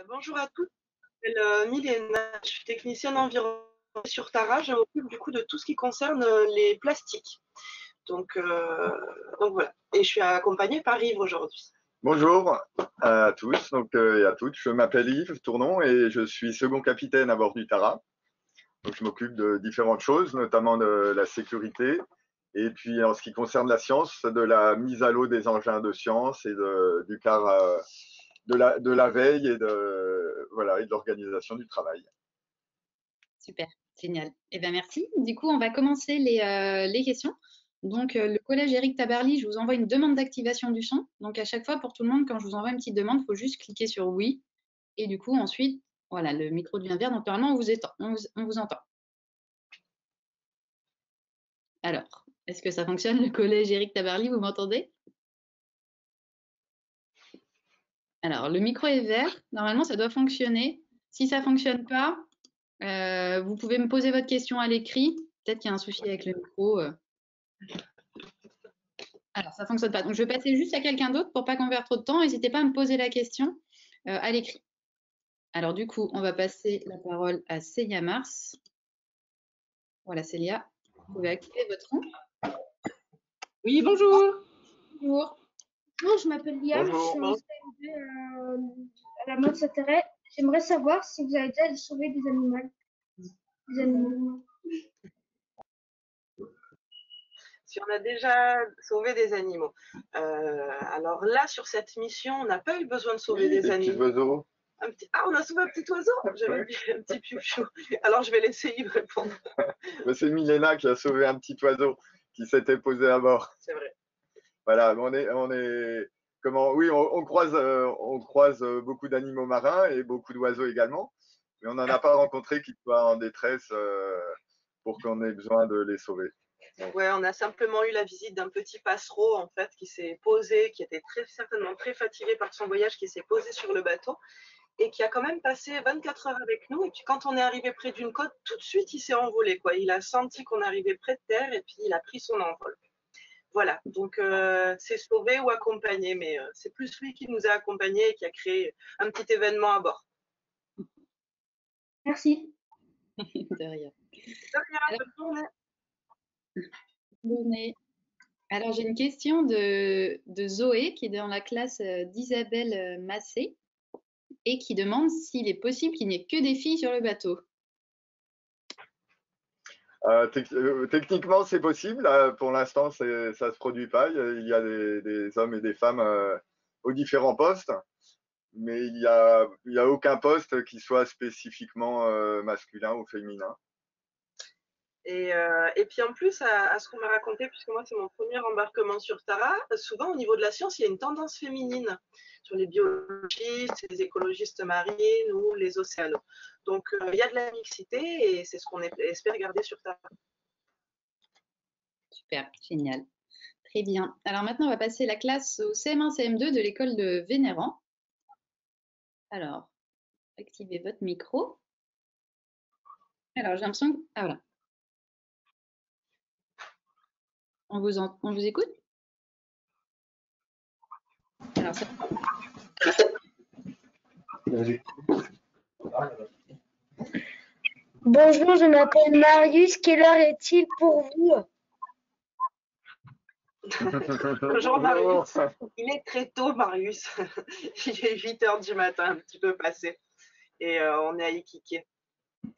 Bonjour à tous, je m'appelle Milena, je suis technicienne environnement sur Tara. Je m'occupe du coup de tout ce qui concerne les plastiques. Donc voilà, et je suis accompagnée par Yves aujourd'hui. Bonjour à tous et à toutes, je m'appelle Yves Tournon et je suis second capitaine à bord du Tara. Donc, je m'occupe de différentes choses, notamment de la sécurité et puis en ce qui concerne la science, de la mise à l'eau des engins de science et du car de la veille et de l'organisation du travail. Super, génial. Eh bien, merci. Du coup, on va commencer les questions. Donc, le collège Éric Tabarly, je vous envoie une demande d'activation du son. Donc, à chaque fois, pour tout le monde, quand je vous envoie une petite demande, il faut juste cliquer sur oui. Et du coup, ensuite, voilà, le micro devient vert. Donc, normalement, on vous entend. Alors, est-ce que ça fonctionne, le collège Éric Tabarly? Vous m'entendez? Alors, le micro est vert. Normalement, ça doit fonctionner. Si ça ne fonctionne pas, vous pouvez me poser votre question à l'écrit. Peut-être qu'il y a un souci avec le micro. Alors, ça ne fonctionne pas. Donc, je vais passer juste à quelqu'un d'autre pour pas qu'on perde trop de temps. N'hésitez pas à me poser la question à l'écrit. Alors, du coup, on va passer la parole à Célia Mars. Voilà, Célia, vous pouvez activer votre son. Oui, bonjour. Bonjour. Bonjour, je m'appelle Liam, je suis en CM2 à la mode Saterre. J'aimerais savoir si vous avez déjà sauvé des animaux. Si on a déjà sauvé des animaux. Alors là, sur cette mission, on n'a pas eu besoin de sauver des animaux. Oiseaux. Ah, on a sauvé un petit oiseau. J'avais oublié un petit piou-piou. Alors, je vais laisser Yves répondre. C'est Milena qui a sauvé un petit oiseau qui s'était posé à bord. C'est vrai. Voilà, on croise beaucoup d'animaux marins et beaucoup d'oiseaux également, mais on n'en a pas rencontré qui soient en détresse pour qu'on ait besoin de les sauver. Ouais, on a simplement eu la visite d'un petit passereau en fait qui s'est posé, qui était certainement très fatigué par son voyage, qui s'est posé sur le bateau et qui a quand même passé 24 heures avec nous. Et puis quand on est arrivé près d'une côte, tout de suite il s'est envolé, quoi. Il a senti qu'on arrivait près de terre et puis il a pris son envol. Voilà, donc c'est sauvé ou accompagné, mais c'est plus lui qui nous a accompagnés et qui a créé un petit événement à bord. Merci. De rien. Bonne journée. Bonne journée. Alors, j'ai une question de Zoé qui est dans la classe d'Isabelle Massé et qui demande s'il est possible qu'il n'y ait que des filles sur le bateau. Techniquement, c'est possible. Pour l'instant, ça ne se produit pas. Il y a des hommes et des femmes aux différents postes, mais il y a aucun poste qui soit spécifiquement masculin ou féminin. Et puis en plus, à ce qu'on m'a raconté, puisque moi c'est mon premier embarquement sur Tara, souvent au niveau de la science, il y a une tendance féminine sur les biologistes, les écologistes marines ou les océanos. Donc il y a de la mixité et c'est ce qu'on espère garder sur Tara. Super, génial. Très bien. Alors maintenant, on va passer la classe au CM1, CM2 de l'école de Vénérand. Alors, activez votre micro. Alors, j'ai l'impression que... Ah, voilà. On vous écoute? Alors, ça... Bonjour, je m'appelle Marius. Quelle heure est-il pour vous? Bonjour Marius. Il est très tôt, Marius. Il est 8 h du matin, un petit peu passé. Et on est à Iquique.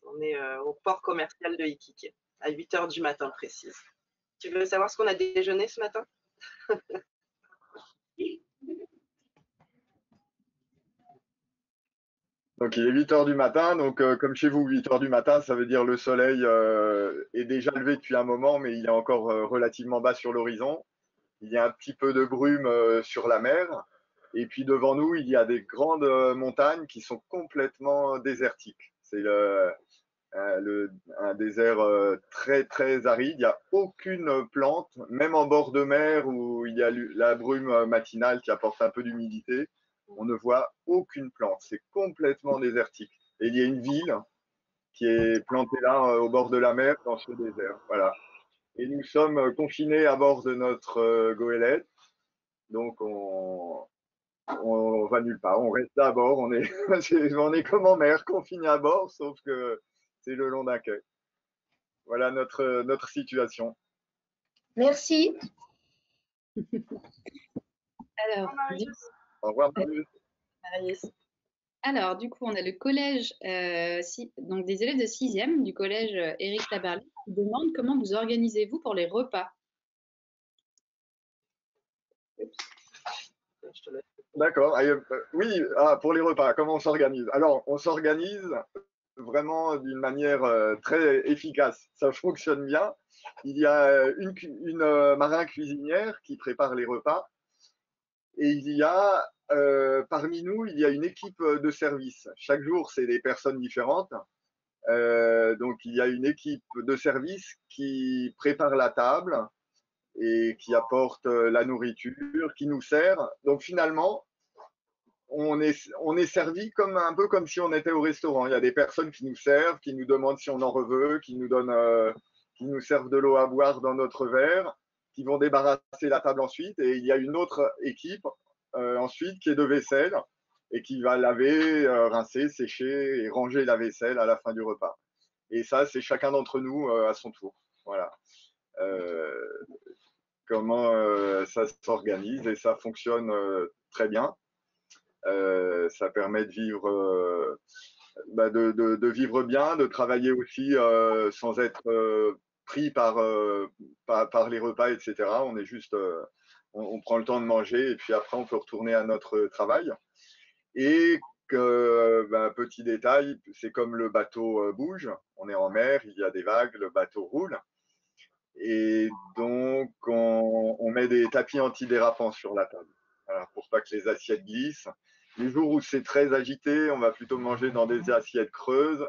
On est au port commercial de Iquique, à 8 h du matin précise. Tu veux savoir ce qu'on a déjeuné ce matin? Donc, il est 8 h du matin. Donc, comme chez vous, 8 h du matin, ça veut dire le soleil est déjà levé depuis un moment, mais il est encore relativement bas sur l'horizon. Il y a un petit peu de brume sur la mer. Et puis, devant nous, il y a des grandes montagnes qui sont complètement désertiques. C'est un désert très, très aride. Il n'y a aucune plante, même en bord de mer où il y a la brume matinale qui apporte un peu d'humidité. On ne voit aucune plante. C'est complètement désertique. Et il y a une ville qui est plantée là, au bord de la mer, dans ce désert. Voilà. Et nous sommes confinés à bord de notre goélette. Donc, on on va nulle part, on reste à bord, on est, on est comme en mer, confiné à bord, sauf que c'est le long d'un quai. Voilà notre situation. Merci. Alors, Au revoir, Marius. Marius. Alors, du coup, on a le collège, donc des élèves de 6e du collège Éric Tabarly qui demandent comment vous organisez-vous pour les repas. Je te laisse. D'accord. Oui, pour les repas, comment on s'organise? Alors, on s'organise vraiment d'une manière très efficace. Ça fonctionne bien. Il y a une marin cuisinière qui prépare les repas et il y a parmi nous, il y a une équipe de service. Chaque jour, c'est des personnes différentes. Donc, il y a une équipe de service qui prépare la table et qui apporte la nourriture, qui nous sert. Donc, finalement, on est servi comme un peu comme si on était au restaurant. Il y a des personnes qui nous servent, qui nous demandent si on en veut, qui nous donnent, qui nous servent de l'eau à boire dans notre verre, qui vont débarrasser la table ensuite. Et il y a une autre équipe ensuite qui est de vaisselle et qui va laver, rincer, sécher et ranger la vaisselle à la fin du repas. Et ça, c'est chacun d'entre nous à son tour. Voilà. Comment ça s'organise et ça fonctionne très bien. Ça permet de vivre, de vivre bien, de travailler aussi sans être pris par les repas, etc. On est juste, on prend le temps de manger et puis après on peut retourner à notre travail. Et que, petit détail, c'est comme le bateau bouge, on est en mer, il y a des vagues, le bateau roule. Et donc, on met des tapis antidérapants sur la table, voilà, pour pas que les assiettes glissent. Les jours où c'est très agité, on va plutôt manger dans des assiettes creuses,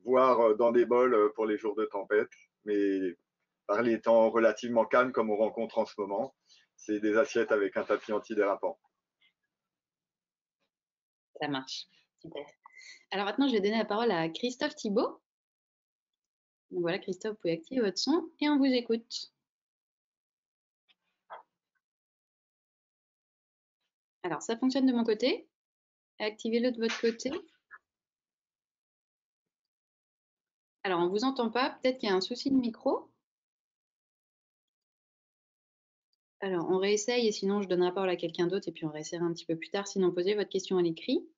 voire dans des bols pour les jours de tempête. Mais par les temps relativement calmes, comme on rencontre en ce moment, c'est des assiettes avec un tapis antidérapant. Ça marche. Super. Alors maintenant, je vais donner la parole à Christophe Thibault. Donc voilà, Christophe, vous pouvez activer votre son et on vous écoute. Alors, ça fonctionne de mon côté. Activez-le de votre côté. Alors, on ne vous entend pas. Peut-être qu'il y a un souci de micro. Alors, on réessaye et sinon, je donne la parole à quelqu'un d'autre et puis on réessayera un petit peu plus tard. Sinon, posez votre question à l'écrit.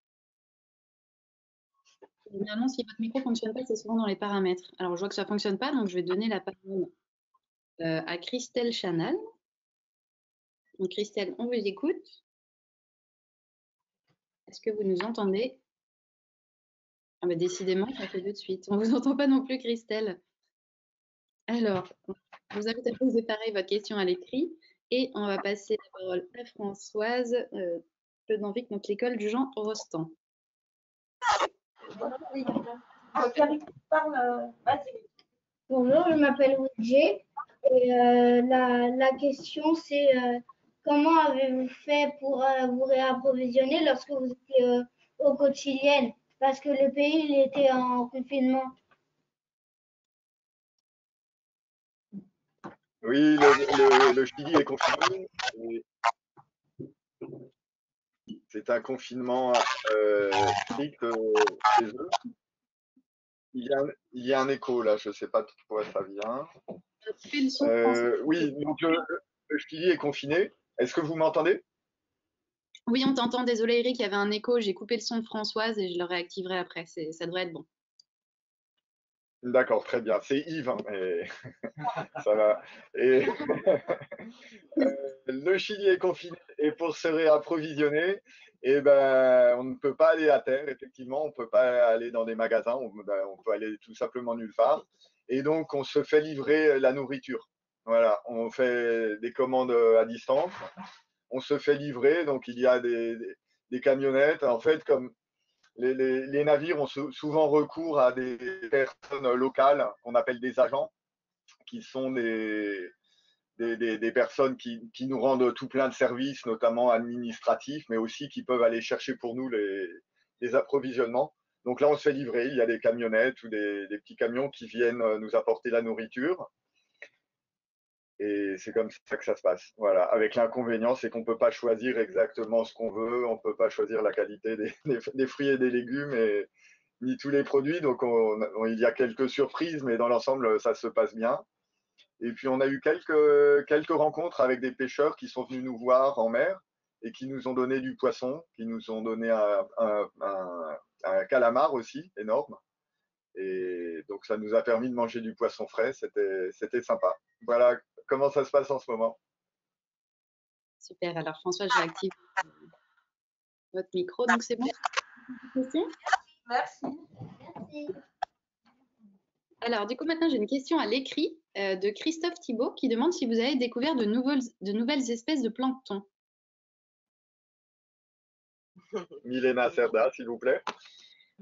Généralement, si votre micro ne fonctionne pas, c'est souvent dans les paramètres. Alors, je vois que ça ne fonctionne pas, donc je vais donner la parole à Christelle Chanal. Donc, Christelle, on vous écoute. Est-ce que vous nous entendez? Ah bah, décidément, ça fait deux de suite. On ne vous entend pas non plus, Christelle. Alors, je vous invite à poser pareil votre question à l'écrit et on va passer la parole à Françoise Ledenvic, donc l'école Jean Rostand. Bonjour, je m'appelle Widjé et la question c'est comment avez-vous fait pour vous réapprovisionner lorsque vous étiez au quotidien parce que le pays il était en confinement. Oui, le Chili est confiné. C'est un confinement strict chez eux. Il y a un écho là, je ne sais pas pourquoi ça vient. Oui, donc le Chili est confiné. Est-ce que vous m'entendez? Oui, on t'entend. Désolé Eric, il y avait un écho. J'ai coupé le son de Françoise et je le réactiverai après. Ça devrait être bon. D'accord, très bien. C'est Yves, hein, mais ça va. Et le Chili est confiné et pour se réapprovisionner, eh ben, on ne peut pas aller à terre, effectivement, on ne peut pas aller dans des magasins, on peut aller tout simplement nulle part. Et donc, on se fait livrer la nourriture. Voilà, on fait des commandes à distance, on se fait livrer, donc il y a des camionnettes. En fait, comme les navires ont souvent recours à des personnes locales qu'on appelle des agents, qui sont des personnes qui nous rendent tout plein de services, notamment administratifs, mais aussi qui peuvent aller chercher pour nous les approvisionnements. Donc là, on se fait livrer. Il y a des camionnettes ou des petits camions qui viennent nous apporter la nourriture. Et c'est comme ça que ça se passe. Voilà. Avec l'inconvénient, c'est qu'on ne peut pas choisir exactement ce qu'on veut, on ne peut pas choisir la qualité des fruits et des légumes, ni tous les produits. Donc, il y a quelques surprises, mais dans l'ensemble, ça se passe bien. Et puis, on a eu quelques rencontres avec des pêcheurs qui sont venus nous voir en mer et qui nous ont donné du poisson, qui nous ont donné un calamar aussi, énorme. Et donc, ça nous a permis de manger du poisson frais. C'était sympa. Voilà comment ça se passe en ce moment. Super. Alors, François, je réactive votre micro. Donc, c'est bon? Merci. Merci. Alors, du coup, maintenant, j'ai une question à l'écrit de Christophe Thibault qui demande si vous avez découvert de nouvelles espèces de plancton. Milena Cerda, s'il vous plaît.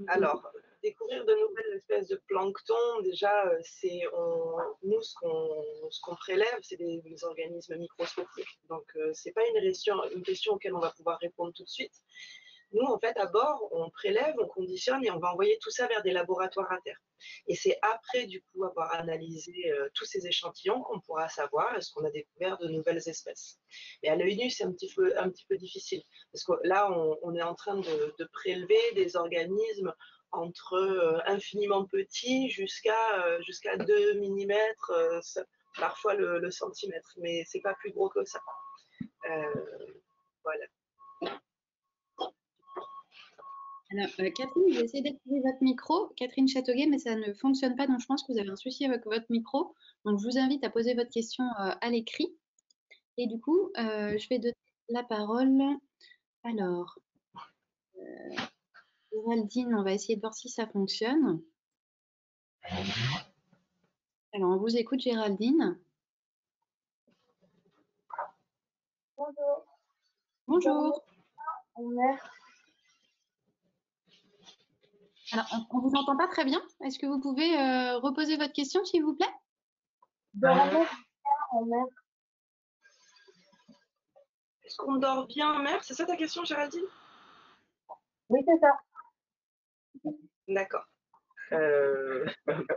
Alors, découvrir de nouvelles espèces de plancton, déjà, nous, ce qu'on prélève, c'est des organismes microscopiques. Donc, ce n'est pas une question auquel on va pouvoir répondre tout de suite. Nous, en fait, à bord, on prélève, on conditionne et on va envoyer tout ça vers des laboratoires à terre. Et c'est après, du coup, avoir analysé tous ces échantillons qu'on pourra savoir est-ce qu'on a découvert de nouvelles espèces. Mais à l'œil nu, c'est un petit peu difficile. Parce que là, on est en train de prélever des organismes entre infiniment petits jusqu'à 2 mm, parfois le centimètre. Mais c'est pas plus gros que ça. Voilà. Alors, Catherine, je vais essayer d'activer votre micro. Catherine Châteauguay, mais ça ne fonctionne pas, donc je pense que vous avez un souci avec votre micro. Donc, je vous invite à poser votre question à l'écrit. Et du coup, je vais donner la parole. Alors, Géraldine, on va essayer de voir si ça fonctionne. Alors, on vous écoute, Géraldine. Bonjour. Bonjour. En mer. Alors, on ne vous entend pas très bien. Est-ce que vous pouvez reposer votre question, s'il vous plaît? Dormir en mer. Est-ce qu'on dort bien en mer? C'est ça ta question, Géraldine? Oui, c'est ça. D'accord.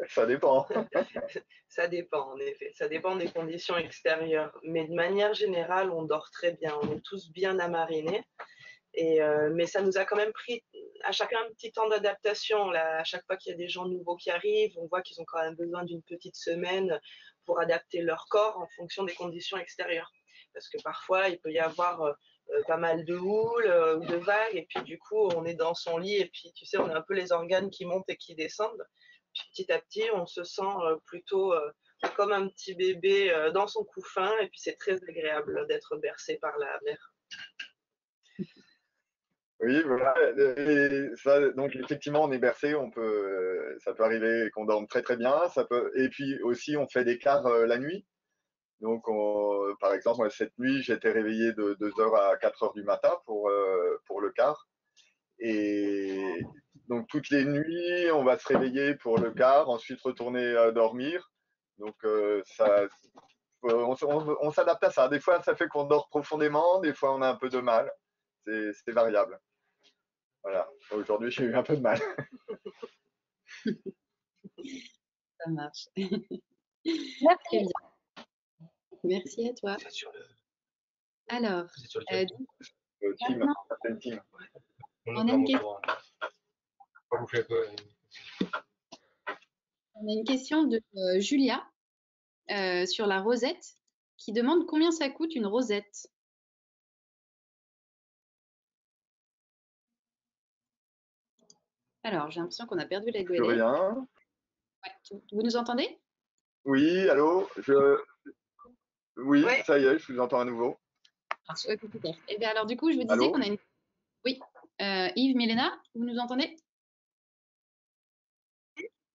Ça dépend. Ça dépend, en effet. Ça dépend des conditions extérieures. Mais de manière générale, on dort très bien. On est tous bien amarinés. Mais ça nous a quand même pris à chacun un petit temps d'adaptation. À chaque fois qu'il y a des gens nouveaux qui arrivent, on voit qu'ils ont quand même besoin d'une petite semaine pour adapter leur corps en fonction des conditions extérieures. Parce que parfois, il peut y avoir pas mal de houle ou de vagues, et puis du coup, on est dans son lit, et puis tu sais, on a un peu les organes qui montent et qui descendent. Puis petit à petit, on se sent plutôt comme un petit bébé dans son couffin, et puis c'est très agréable d'être bercé par la mer. Oui, voilà. Et ça, donc effectivement, on est bercé, ça peut arriver qu'on dorme très très bien. Et puis aussi, on fait des quarts la nuit. Donc, par exemple, cette nuit, j'étais réveillé de 2h à 4h du matin pour le quart. Et donc, toutes les nuits, on va se réveiller pour le quart, ensuite retourner dormir. Donc, on s'adapte à ça. Des fois, ça fait qu'on dort profondément, des fois, on a un peu de mal. C'est variable. Voilà. Aujourd'hui, j'ai eu un peu de mal. Ça marche. Merci. Très bien. Merci à toi. Alors, Team, maintenant, certaines teams. on a une question. On a une question de Julia sur la rosette qui demande combien ça coûte une rosette. Alors, j'ai l'impression qu'on a perdu la Plus goélette. rien. Ouais, vous nous entendez? Oui, allô. Oui, Oui. ça y est, je vous entends à nouveau. Ok, super. Et bien alors, du coup, je vous disais Allô. qu'on a une... Oui. Yves, Milena, vous nous entendez?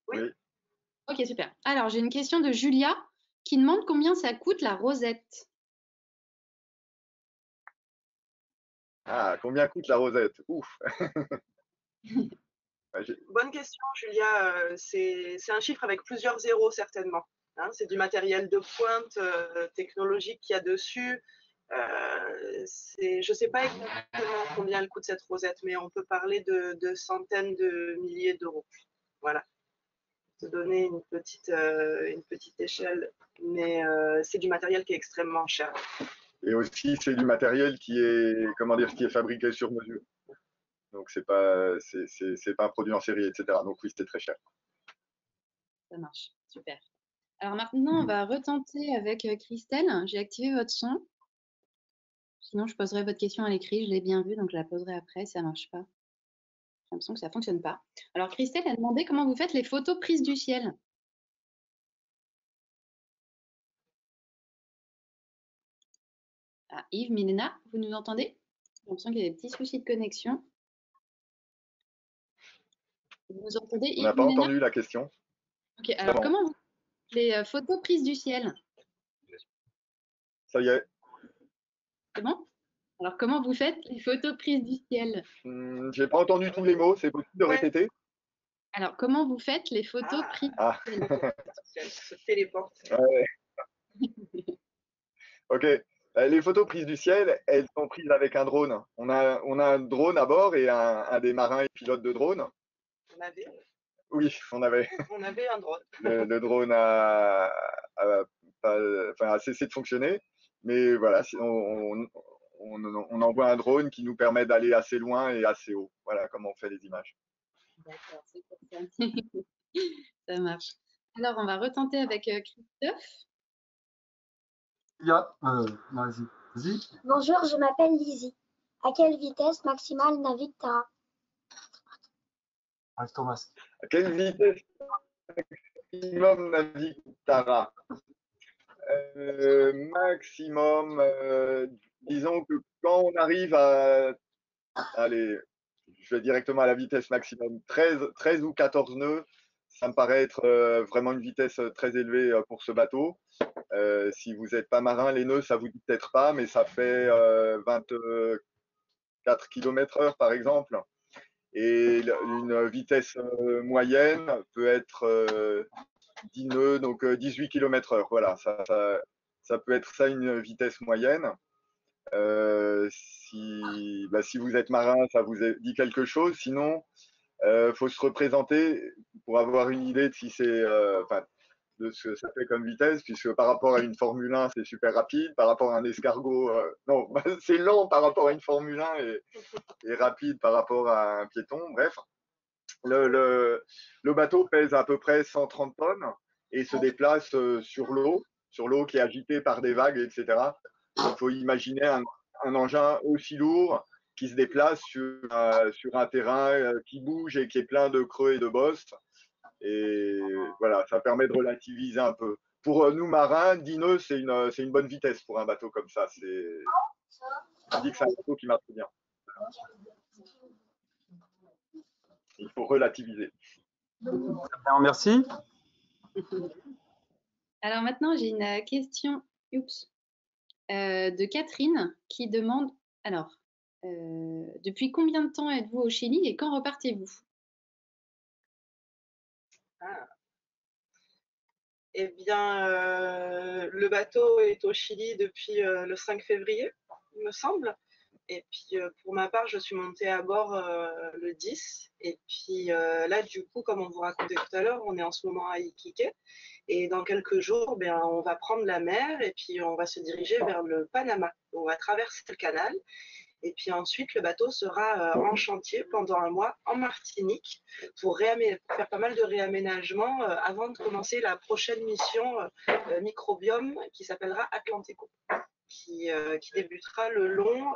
Oui. Ok, super. Alors, j'ai une question de Julia qui demande combien ça coûte la rosette. Ah, combien coûte la rosette? Ouf. Bonne question, Julia. C'est un chiffre avec plusieurs zéros, certainement. Hein, c'est du matériel de pointe technologique qu'il y a dessus. Je ne sais pas exactement combien elle coûte cette rosette, mais on peut parler de centaines de milliers d'euros. Voilà. te donner une petite échelle, mais c'est du matériel qui est extrêmement cher. Et aussi, c'est du matériel qui est, comment dire, qui est fabriqué sur mesure. Donc, c'est pas un produit en série, etc. Donc, oui, c'est très cher. Ça marche, super. Alors maintenant, on va retenter avec Christelle. J'ai activé votre son. Sinon, je poserai votre question à l'écrit. Je l'ai bien vue, donc je la poserai après si ça ne marche pas. J'ai l'impression que ça ne fonctionne pas. Alors, Christelle a demandé comment vous faites les photos prises du ciel. Ah, Yves, Milena, vous nous entendez? J'ai l'impression qu'il y a des petits soucis de connexion. Vous nous entendez, On Yves, n'a pas Milena? entendu la question. Ok, alors comment vous faites les photos prises du ciel? Ça y est. C'est bon? Alors, comment vous faites les photos prises du ciel? J'ai pas entendu tous les mots. C'est possible de Ouais. répéter? Alors, comment vous faites les photos prises Ah. du ciel? Elle se téléporte. Ouais. Ok. Les photos prises du ciel, elles sont prises avec un drone. On a un drone à bord et un des marins et pilotes de drone. On avait, Oui, on avait. on avait un drone. Le drone a cessé de fonctionner. Mais voilà, on envoie un drone qui nous permet d'aller assez loin et assez haut. Voilà comment on fait les images. D'accord, c'est pour ça. Ça marche. Alors, on va retenter avec Christophe. Vas-y. Bonjour, je m'appelle Lizzie. À quelle vitesse maximale navigue Tara? Avec Thomas. À quelle vitesse maximum navigue Tara? Maximum, disons que quand on arrive allez, je vais directement à la vitesse maximum, 13 ou 14 nœuds, ça me paraît être vraiment une vitesse très élevée pour ce bateau. Si vous n'êtes pas marin, les nœuds, ça vous dit peut-être pas, mais ça fait 24 km/h par exemple. Et une vitesse moyenne peut être 10 nœuds, donc 18 km/h. Voilà, ça peut être ça une vitesse moyenne. Si vous êtes marin, ça vous dit quelque chose. Sinon, faut se représenter pour avoir une idée de si c'est, de ce que ça fait comme vitesse, puisque par rapport à une Formule 1, c'est super rapide. Par rapport à un escargot, non, c'est lent par rapport à une Formule 1 et rapide par rapport à un piéton. Bref, le bateau pèse à peu près 130 tonnes et se déplace sur l'eau qui est agitée par des vagues, etc. Il faut imaginer un engin aussi lourd qui se déplace sur un terrain qui bouge et qui est plein de creux et de bosses. Et voilà, ça permet de relativiser un peu. Pour nous marins, 10 nœuds, c'est une bonne vitesse pour un bateau comme ça. On dit que c'est un bateau qui marche bien. Il faut relativiser. Bien, merci. Alors maintenant, j'ai une question de Catherine qui demande, alors, depuis combien de temps êtes-vous au Chili et quand repartez-vous? Eh bien, le bateau est au Chili depuis le 5 février, il me semble. Et puis, pour ma part, je suis montée à bord le 10. Et puis là, du coup, comme on vous racontait tout à l'heure, on est en ce moment à Iquique. Et dans quelques jours, ben, on va prendre la mer et puis on va se diriger vers le Panama. On va traverser le canal. Et puis ensuite, le bateau sera en chantier pendant un mois en Martinique pour faire pas mal de réaménagements avant de commencer la prochaine mission microbiome qui s'appellera Atlantico, qui débutera le long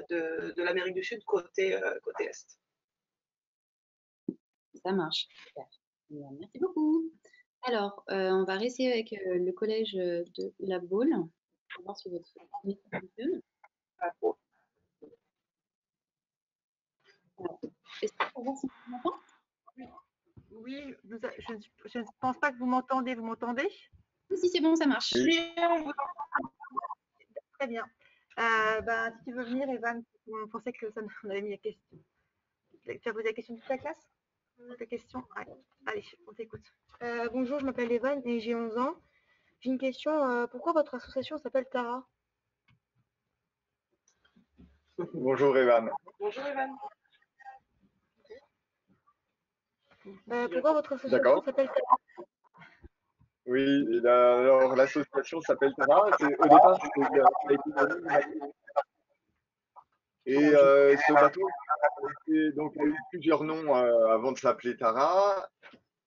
de l'Amérique du Sud côté Est. Ça marche. Super. Merci beaucoup. Alors, on va rester avec le collège de La Baule. On va voir si votre micro fonctionne. Est-ce qu'on va voir si on m'entend? Oui, je ne pense pas que vous m'entendez. Vous m'entendez? Si, c'est bon, ça marche. Oui, on vous Très bien. Si tu veux venir, Evan, on pensait que on avait mis la question. Tu as posé la question de toute la classe? La question? Ouais. Allez, on t'écoute. Bonjour, je m'appelle Evan et j'ai 11 ans. J'ai une question. Pourquoi votre association s'appelle Tara? Bonjour Evan. Bonjour Evan. Pourquoi votre association D'accord. s'appelle Tara? Oui, alors l'association s'appelle Tara. Au départ, ça a été le nom du bateau. Et ce bateau, donc, il a eu plusieurs noms avant de s'appeler Tara.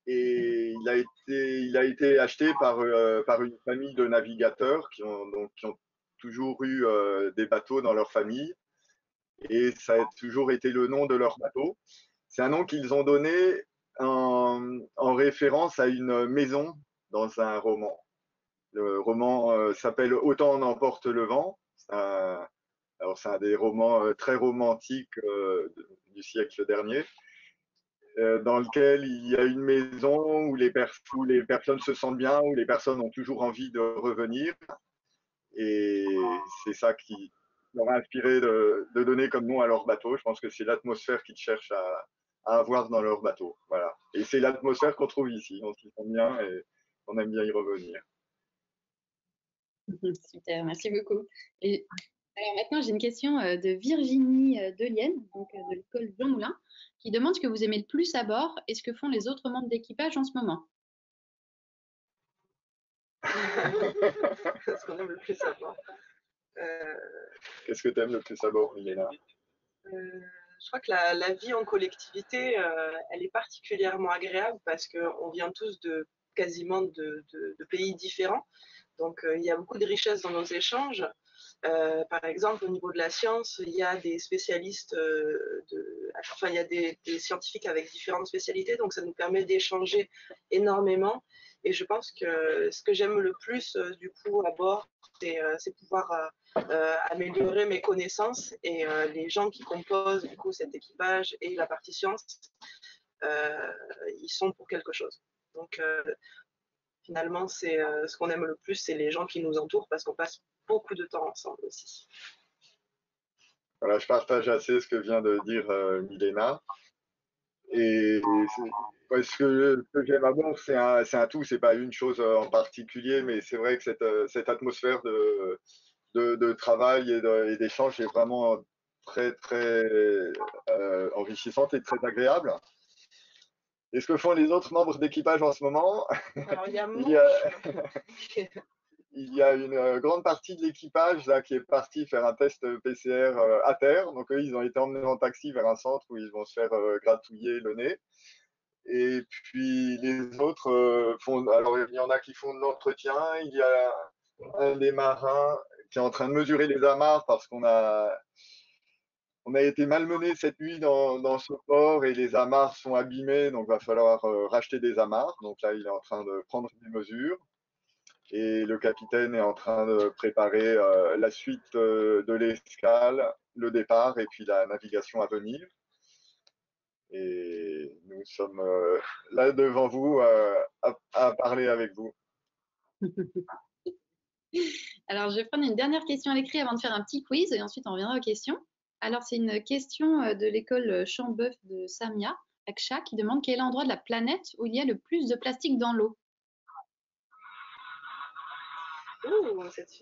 Et il a été acheté par une famille de navigateurs qui ont toujours eu des bateaux dans leur famille. Et ça a toujours été le nom de leur bateau. C'est un nom qu'ils ont donné en référence à une maison dans un roman. Le roman s'appelle Autant en emporte le vent. Alors c'est un des romans très romantiques du siècle dernier, dans lequel il y a une maison où où les personnes se sentent bien, où les personnes ont toujours envie de revenir. Et c'est ça qui leur a inspiré de donner comme nom à leur bateau. Je pense que c'est l'atmosphère qu'ils cherchent à avoir dans leur bateau. Voilà. Et c'est l'atmosphère qu'on trouve ici. On s'y sent bien et on aime bien y revenir. Super, merci beaucoup. Et alors maintenant, j'ai une question de Virginie Delienne, donc de l'école Jean Moulin, qui demande ce que vous aimez le plus à bord et ce que font les autres membres d'équipage en ce moment. Ce qu'on aime le plus à bord. Qu'est-ce que tu aimes le plus à bord, Milena? Je crois que la vie en collectivité, elle est particulièrement agréable parce qu'on vient tous quasiment de pays différents. Donc, il y a beaucoup de richesses dans nos échanges. Par exemple, au niveau de la science, il y a des spécialistes, enfin, il y a des scientifiques avec différentes spécialités, donc ça nous permet d'échanger énormément. Et je pense que ce que j'aime le plus, du coup, à bord, c'est pouvoir améliorer mes connaissances et les gens qui composent, du coup, cet équipage et la partie science, ils sont pour quelque chose. Donc, finalement, c'est ce qu'on aime le plus, c'est les gens qui nous entourent parce qu'on passe beaucoup de temps ensemble aussi. Voilà, je partage assez ce que vient de dire Milena. Et ce que j'aime à bord, c'est un tout, c'est pas une chose en particulier, mais c'est vrai que cette atmosphère de travail et d'échange est vraiment très, très enrichissante et très agréable. Et ce que font les autres membres d'équipage en ce moment? Alors, il y a il y a une grande partie de l'équipage là qui est partie faire un test PCR à terre. Donc eux, ils ont été emmenés en taxi vers un centre où ils vont se faire gratouiller le nez. Et puis les autres font. Alors il y en a qui font de l'entretien. Il y a un des marins qui est en train de mesurer les amarres parce qu'on a été malmené cette nuit dans ce port et les amarres sont abîmées, donc il va falloir racheter des amarres. Donc là, il est en train de prendre des mesures. Et le capitaine est en train de préparer la suite de l'escale, le départ et puis la navigation à venir. Et nous sommes là devant vous à parler avec vous. Alors, je vais prendre une dernière question à l'écrit avant de faire un petit quiz et ensuite on reviendra aux questions. Alors, c'est une question de l'école Chambeuf de Samia, Aksha, qui demande quel est l'endroit de la planète où il y a le plus de plastique dans l'eau.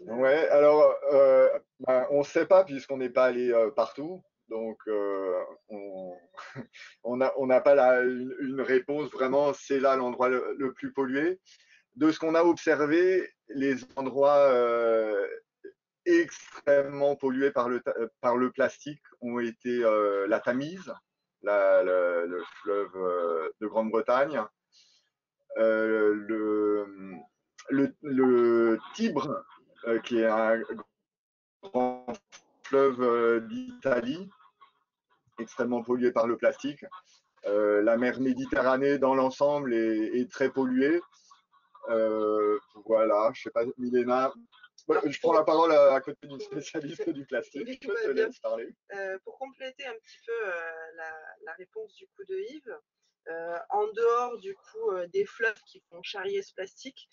Ouais, alors on ne sait pas puisqu'on n'est pas allé partout, donc on n'a pas une réponse vraiment, c'est là l'endroit le plus pollué. De ce qu'on a observé, les endroits extrêmement pollués par le plastique ont été la Tamise, le fleuve de Grande-Bretagne, le Tibre, qui est un grand fleuve d'Italie, extrêmement pollué par le plastique. La mer Méditerranée dans l'ensemble est très polluée. Voilà, je ne sais pas, Milena. Je prends la parole à côté d'une spécialiste du plastique. Je te laisse parler. Pour compléter un petit peu la réponse du coup de Yves, en dehors du coup des fleuves qui font charrier ce plastique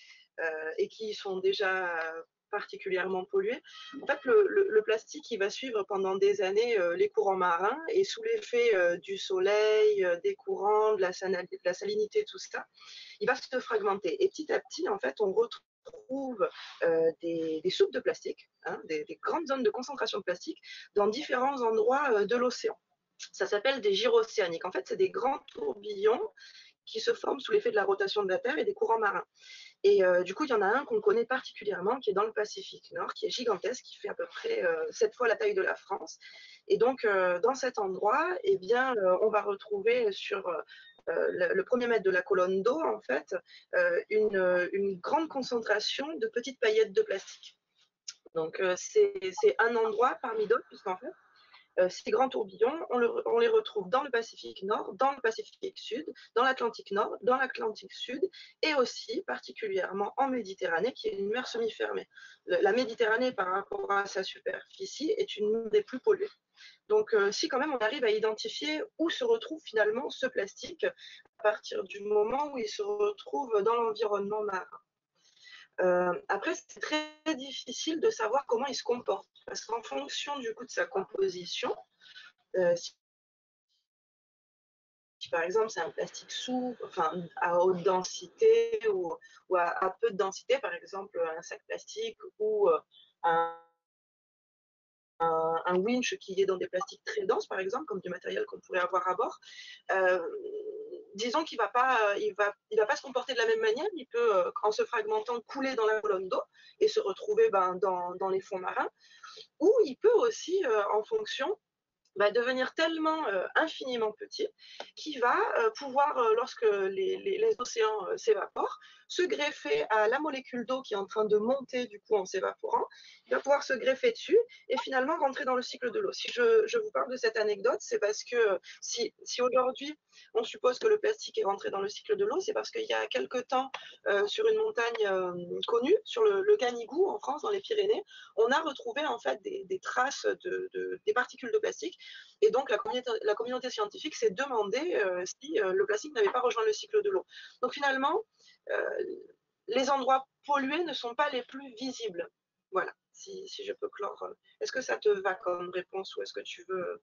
et qui sont déjà particulièrement pollués, en fait le plastique il va suivre pendant des années les courants marins et sous l'effet du soleil, des courants, de la salinité, tout ça, il va se fragmenter et petit à petit en fait on retrouve des soupes de plastique, hein, des grandes zones de concentration de plastique dans différents endroits de l'océan. Ça s'appelle des gyres océaniques. En fait, c'est des grands tourbillons qui se forment sous l'effet de la rotation de la Terre et des courants marins. Et du coup, il y en a un qu'on connaît particulièrement, qui est dans le Pacifique Nord, qui est gigantesque, qui fait à peu près 7 fois la taille de la France. Et donc, dans cet endroit, eh bien, on va retrouver sur le premier mètre de la colonne d'eau, en fait, une grande concentration de petites paillettes de plastique. Donc, c'est un endroit parmi d'autres, puisqu'en fait, ces grands tourbillons, on les retrouve dans le Pacifique Nord, dans le Pacifique Sud, dans l'Atlantique Nord, dans l'Atlantique Sud, et aussi particulièrement en Méditerranée, qui est une mer semi-fermée. La Méditerranée, par rapport à sa superficie, est une des plus polluées. Donc, si quand même on arrive à identifier où se retrouve finalement ce plastique, à partir du moment où il se retrouve dans l'environnement marin. Après, c'est très difficile de savoir comment il se comporte, parce qu'en fonction du coup de sa composition, si par exemple c'est un plastique enfin, à haute densité ou à peu de densité, par exemple un sac plastique ou un winch qui est dans des plastiques très denses, par exemple, comme du matériel qu'on pourrait avoir à bord, disons qu'il va pas, il va pas se comporter de la même manière. Il peut, en se fragmentant, couler dans la colonne d'eau et se retrouver dans les fonds marins. Ou il peut aussi, en fonction, devenir tellement infiniment petit qu'il va pouvoir, lorsque les océans s'évaporent, se greffer à la molécule d'eau qui est en train de monter du coup en s'évaporant. Il va pouvoir se greffer dessus et finalement rentrer dans le cycle de l'eau. Si je vous parle de cette anecdote, c'est parce que si aujourd'hui on suppose que le plastique est rentré dans le cycle de l'eau, c'est parce qu'il y a quelque temps, sur une montagne connue, sur le Canigou en France, dans les Pyrénées, on a retrouvé en fait des traces des particules de plastique. Et donc, la communauté scientifique s'est demandé si le plastique n'avait pas rejoint le cycle de l'eau. Donc, finalement, les endroits pollués ne sont pas les plus visibles. Voilà, si je peux clore. Est-ce que ça te va comme réponse ou est-ce que tu veux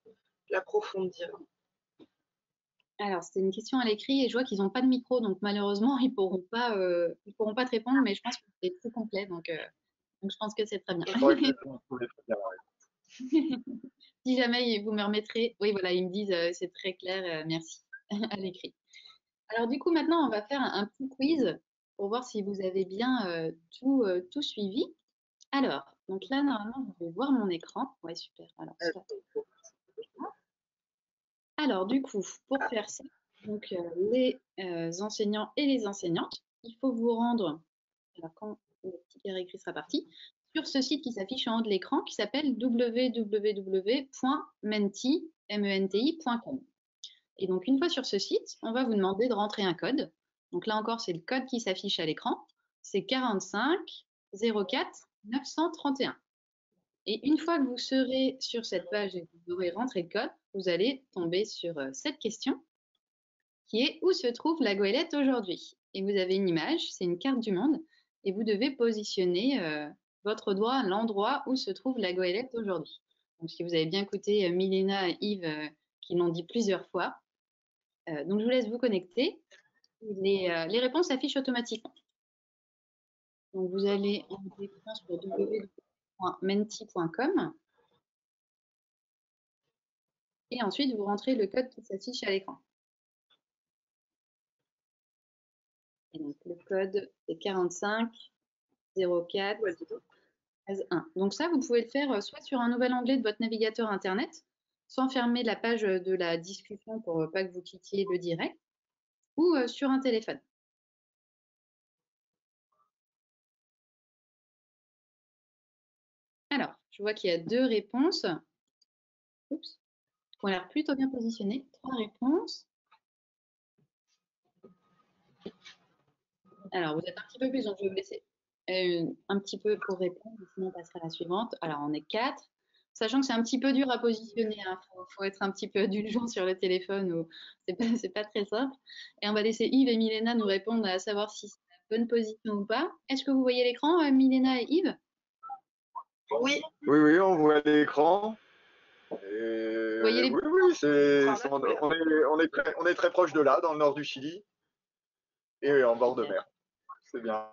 l'approfondir? Alors, c'était une question à l'écrit et je vois qu'ils n'ont pas de micro, donc malheureusement, ils pourront pas te répondre, mais je pense que c'est tout complet, donc je pense que c'est très bien. Je crois que je trouvais très bien. Ouais. Si jamais vous me remettrez, oui, voilà, ils me disent c'est très clair, merci à l'écrit. Alors, du coup, maintenant, on va faire un petit quiz pour voir si vous avez bien tout suivi. Alors, donc là, normalement, vous pouvez voir mon écran. Ouais, super. Alors, du coup, pour faire ça, donc, les enseignants et les enseignantes, il faut vous rendre, alors quand le petit carré écrit sera parti, sur ce site qui s'affiche en haut de l'écran qui s'appelle www.menti.com. Et donc, une fois sur ce site, on va vous demander de rentrer un code. Donc là encore, c'est le code qui s'affiche à l'écran. C'est 45 04 931. Et une fois que vous serez sur cette page et que vous aurez rentré le code, vous allez tomber sur cette question qui est « Où se trouve la goélette aujourd'hui ?» Et vous avez une image, c'est une carte du monde, et vous devez positionner votre doigt à l'endroit où se trouve la goélette aujourd'hui. Donc si vous avez bien écouté Milena et Yves qui l'ont dit plusieurs fois, donc je vous laisse vous connecter. Les réponses s'affichent automatiquement. Donc vous allez en cliquant sur www.menti.com et ensuite vous rentrez le code qui s'affiche à l'écran. Et donc le code est 45 04 13 1. Donc ça, vous pouvez le faire soit sur un nouvel onglet de votre navigateur internet, sans fermer la page de la discussion pour pas que vous quittiez le direct, ou sur un téléphone. Alors, je vois qu'il y a 2 réponses. Oups. Qui ont l'air plutôt bien positionnées. 3 réponses. Alors, vous êtes un petit peu plus, donc je vais vous laisser un petit peu pour répondre, sinon on passera à la suivante. Alors, on est 4. Sachant que c'est un petit peu dur à positionner, hein. Faut être un petit peu indulgent sur le téléphone, ou c'est pas très simple. Et on va laisser Yves et Milena nous répondre à savoir si c'est la bonne position ou pas. Est-ce que vous voyez l'écran, Milena et Yves? Oui. Oui, on voit l'écran. Vous voyez les... Oui, on est très proche de là, dans le nord du Chili, et en bord de mer. C'est bien.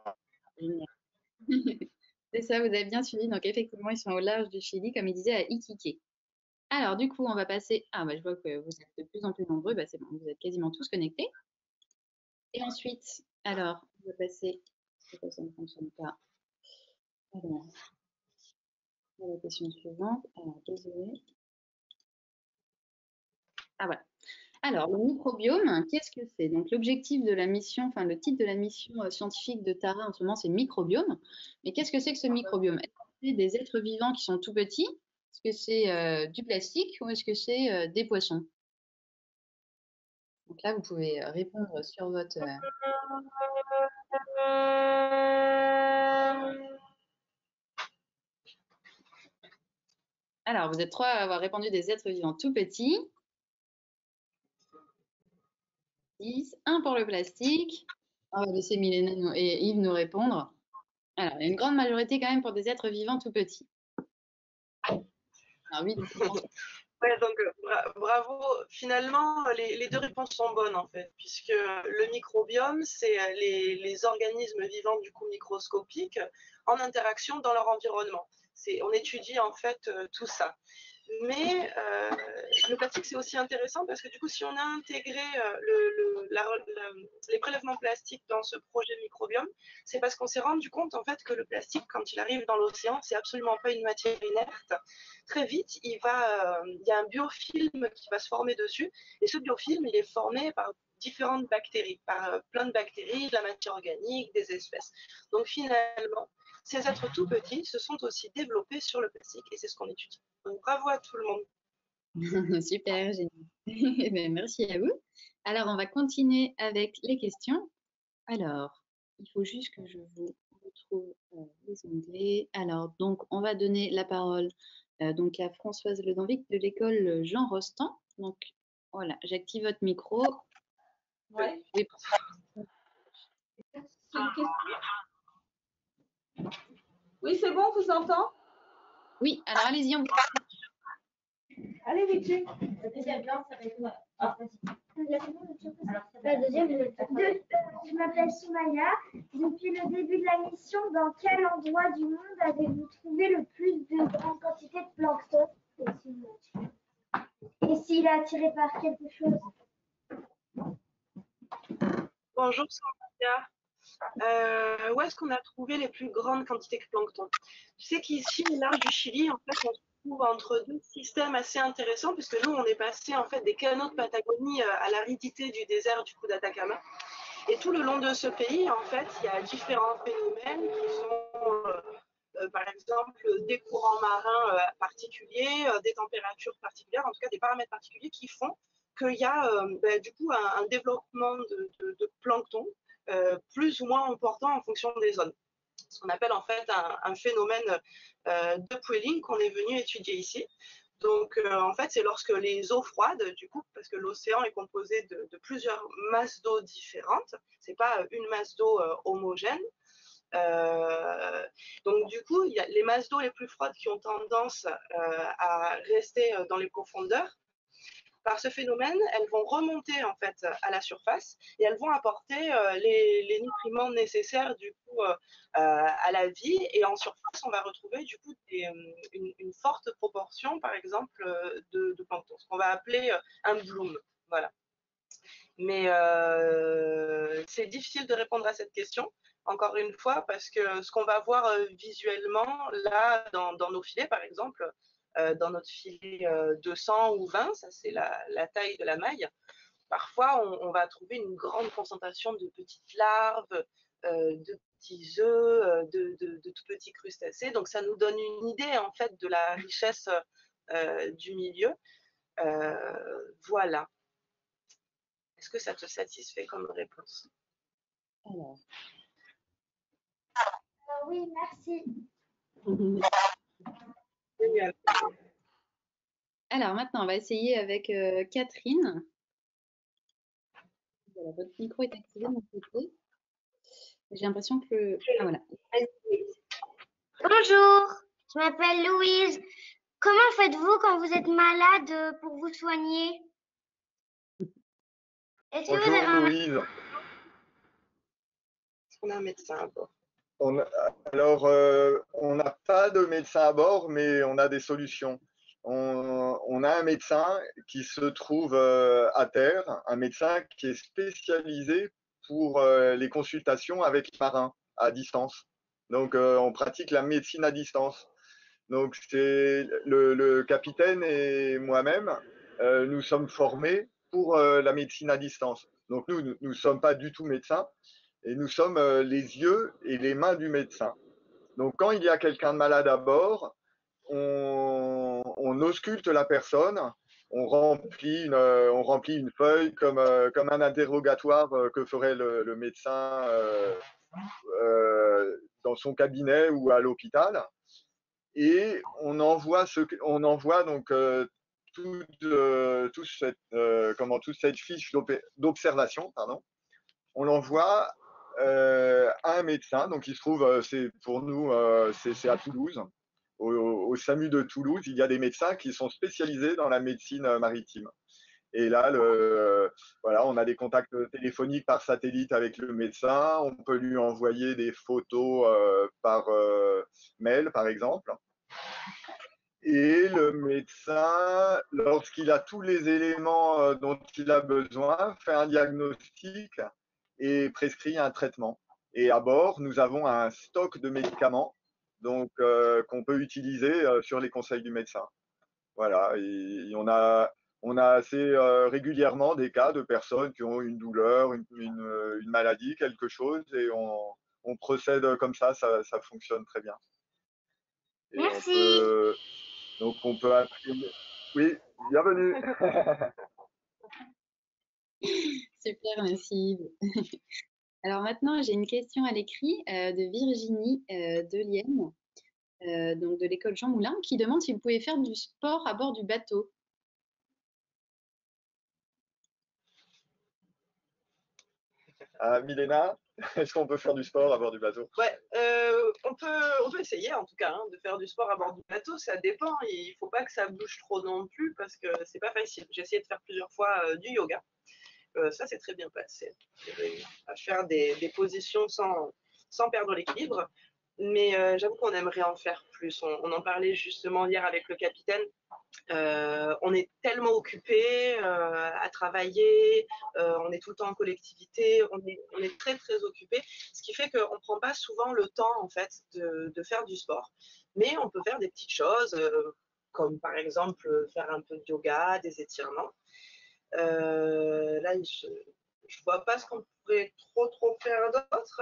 C'est ça, vous avez bien suivi. Donc effectivement, ils sont au large du Chili, comme il disait, à Iquique. Alors du coup, on va passer... Ah, je vois que vous êtes de plus en plus nombreux. C'est bon, vous êtes quasiment tous connectés. Et ensuite, alors, on va passer, pourquoi ça ne fonctionne pas. Alors, à la question suivante. Alors, désolé. Ah voilà. Alors, le microbiome, qu'est-ce que c'est? Donc, l'objectif de la mission, enfin, le titre de la mission scientifique de Tara en ce moment, c'est microbiome. Mais qu'est-ce que c'est que ce microbiome? Est-ce que c'est des êtres vivants qui sont tout petits? Est-ce que c'est du plastique ou est-ce que c'est des poissons? Donc là, vous pouvez répondre sur votre... Alors, vous êtes 3 à avoir répondu des êtres vivants tout petits. 10, 1 pour le plastique. On va laisser Milena et Yves nous répondre. Alors, il y a une grande majorité quand même pour des êtres vivants tout petits. Alors, 8, Ouais, donc bravo. Finalement, les deux réponses sont bonnes en fait, puisque le microbiome, c'est les organismes vivants du coup microscopiques en interaction dans leur environnement. On étudie en fait tout ça. Mais le plastique, c'est aussi intéressant parce que du coup, si on a intégré les prélèvements plastiques dans ce projet microbiome, c'est parce qu'on s'est rendu compte en fait que le plastique, quand il arrive dans l'océan, c'est absolument pas une matière inerte. Très vite, il y a un biofilm qui va se former dessus, et ce biofilm, il est formé par différentes bactéries, par plein de bactéries, de la matière organique, des espèces. Donc finalement, ces êtres tout petits se sont aussi développés sur le plastique, et c'est ce qu'on étudie. Donc bravo à tout le monde. Super, génial. Merci à vous. Alors, on va continuer avec les questions. Alors, il faut juste que je vous retrouve les onglets. Alors, donc, on va donner la parole donc à Françoise Ledanvic de l'école Jean Rostand. Donc, voilà, j'active votre micro. Ouais. Oui. Oui, c'est bon, vous entend? Oui, alors allez-y, on vous... Allez, vite. La deuxième, je m'appelle Soumaya. Depuis le début de la mission, dans quel endroit du monde avez-vous trouvé le plus de grande quantité de plancton? Et s'il est attiré par quelque chose? Bonjour Sophia. Où est-ce qu'on a trouvé les plus grandes quantités de plancton? Tu sais qu'ici, au large du Chili, en fait, on se trouve entre deux systèmes assez intéressants, puisque nous, on est passé en fait des canaux de Patagonie à l'aridité du désert du coup d'Atacama. Et tout le long de ce pays, en fait, il y a différents phénomènes qui sont, par exemple, des courants marins particuliers, des températures particulières, en tout cas des paramètres particuliers qui font qu'il y a du coup un développement de plancton plus ou moins important en fonction des zones. Ce qu'on appelle en fait un phénomène d'upwelling qu'on est venu étudier ici. Donc, en fait, c'est lorsque les eaux froides, du coup, parce que l'océan est composé de plusieurs masses d'eau différentes, c'est pas une masse d'eau homogène. Donc, du coup, il y a les masses d'eau les plus froides qui ont tendance à rester dans les profondeurs. Par ce phénomène, elles vont remonter en fait à la surface et elles vont apporter les nutriments nécessaires du coup à la vie. Et en surface, on va retrouver du coup une forte proportion, par exemple, de plancton, ce qu'on va appeler un bloom. Voilà. Mais c'est difficile de répondre à cette question. Encore une fois, parce que ce qu'on va voir visuellement là dans nos filets, par exemple, dans notre filet 200 ou 20, ça c'est la taille de la maille. Parfois, on va trouver une grande concentration de petites larves, de petits œufs, de tout petits crustacés. Donc, ça nous donne une idée en fait de la richesse du milieu. Voilà. Est-ce que ça te satisfait comme réponse? Alors. Oui, merci. Génial. Alors maintenant, on va essayer avec Catherine. Voilà, votre micro est activé de mon côté. J'ai l'impression que... Ah voilà. Bonjour, je m'appelle Louise. Comment faites-vous quand vous êtes malade pour vous soigner? Est-ce que vous avez Bonjour Louise. Est-ce qu'on a un médecin à bord? Alors, on n'a pas de médecin à bord, mais on a des solutions. On a un médecin qui se trouve à terre, un médecin qui est spécialisé pour les consultations avec les marins à distance. Donc, on pratique la médecine à distance. Donc, c'est le capitaine et moi-même, nous sommes formés pour la médecine à distance. Donc, nous ne sommes pas du tout médecins et nous sommes les yeux et les mains du médecin. Donc, quand il y a quelqu'un de malade à bord, on ausculte la personne, on remplit une feuille comme un interrogatoire que ferait le médecin dans son cabinet ou à l'hôpital. Et on envoie donc toute cette fiche d'observation, pardon, on l'envoie à un médecin. Donc il se trouve, c'est pour nous, c'est à Toulouse, au SAMU de Toulouse, il y a des médecins qui sont spécialisés dans la médecine maritime. Et là, voilà, on a des contacts téléphoniques par satellite avec le médecin. On peut lui envoyer des photos par mail, par exemple. Et le médecin, lorsqu'il a tous les éléments dont il a besoin, fait un diagnostic et prescrit un traitement. Et à bord, nous avons un stock de médicaments donc qu'on peut utiliser sur les conseils du médecin. Voilà, et on a assez régulièrement des cas de personnes qui ont une douleur, une maladie, quelque chose, et on procède comme ça fonctionne très bien. Et Merci. donc on peut appeler. Oui, bienvenue. Super, merci. Alors maintenant, j'ai une question à l'écrit de Virginie Delienne, donc de l'école Jean Moulin, qui demande si vous pouvez faire du sport à bord du bateau. Milena, est-ce qu'on peut faire du sport à bord du bateau? Ouais, on peut essayer en tout cas de faire du sport à bord du bateau. Ça dépend. Il ne faut pas que ça bouge trop non plus parce que c'est pas facile. J'ai essayé de faire plusieurs fois du yoga. Ça, c'est très bien passé. À faire des positions sans perdre l'équilibre. Mais j'avoue qu'on aimerait en faire plus. On en parlait justement hier avec le capitaine. On est tellement occupé à travailler, on est tout le temps en collectivité, on est très très occupé, ce qui fait qu'on ne prend pas souvent le temps en fait de faire du sport. Mais on peut faire des petites choses, comme par exemple faire un peu de yoga, des étirements. Là, je ne vois pas ce qu'on pourrait trop faire d'autre.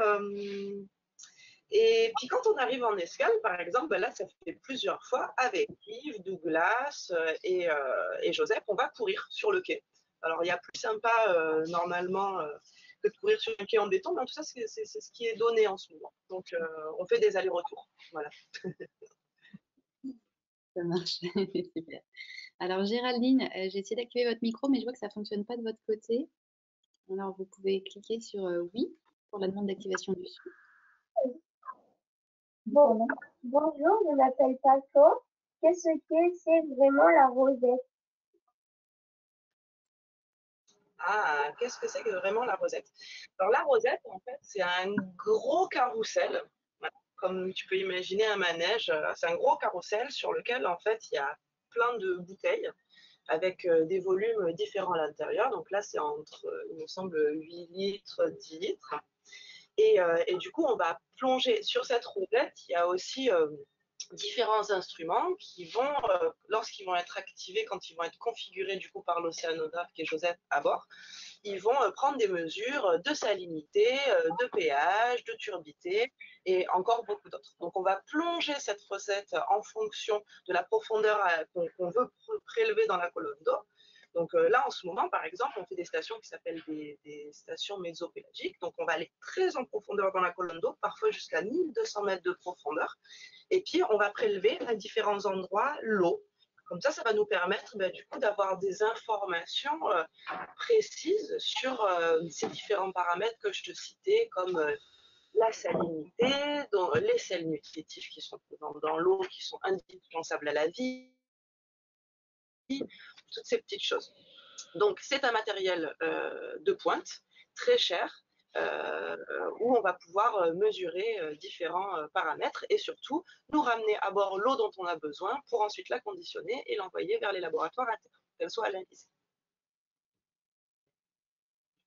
Et puis quand on arrive en escale, par exemple, ben là, ça fait plusieurs fois avec Yves, Douglas et Joseph, on va courir sur le quai. Alors, il y a plus sympa normalement que de courir sur un quai en béton, mais en tout cas, c'est ce qui est donné en ce moment. Donc, on fait des allers-retours. Voilà. Ça marche, super. Alors Géraldine, j'ai essayé d'activer votre micro, mais je vois que ça ne fonctionne pas de votre côté. Alors vous pouvez cliquer sur oui pour la demande d'activation du son. Bon, bonjour, je m'appelle Paco. Qu'est-ce que c'est vraiment la rosette? Ah, qu'est-ce que c'est que vraiment la rosette? Alors, la rosette, en fait, c'est un gros carrousel. Voilà. Comme tu peux imaginer un manège, c'est un gros carrousel sur lequel, en fait, il y a plein de bouteilles avec des volumes différents à l'intérieur. Donc là, c'est entre, il me semble, 8 litres, 10 litres. Et du coup, on va plonger sur cette rosette. Il y a aussi différents instruments qui vont, lorsqu'ils vont être activés, quand ils vont être configurés du coup par l'océanographe qui est Joseph à bord, ils vont prendre des mesures de salinité, de pH, de turbidité et encore beaucoup d'autres. Donc on va plonger cette recette en fonction de la profondeur qu'on veut prélever dans la colonne d'eau. Donc là, en ce moment, par exemple, on fait des stations qui s'appellent des stations mésopélagiques. Donc on va aller très en profondeur dans la colonne d'eau, parfois jusqu'à 1200 mètres de profondeur. Et puis, on va prélever à différents endroits l'eau. Comme ça va nous permettre du coup d'avoir des informations précises sur ces différents paramètres que je te citais, comme la salinité, les sels nutritifs qui sont présents dans l'eau, qui sont indispensables à la vie, toutes ces petites choses. Donc, c'est un matériel de pointe, très cher, où on va pouvoir mesurer différents paramètres et surtout nous ramener à bord l'eau dont on a besoin pour ensuite la conditionner et l'envoyer vers les laboratoires à terre, qu'elle soit analysée.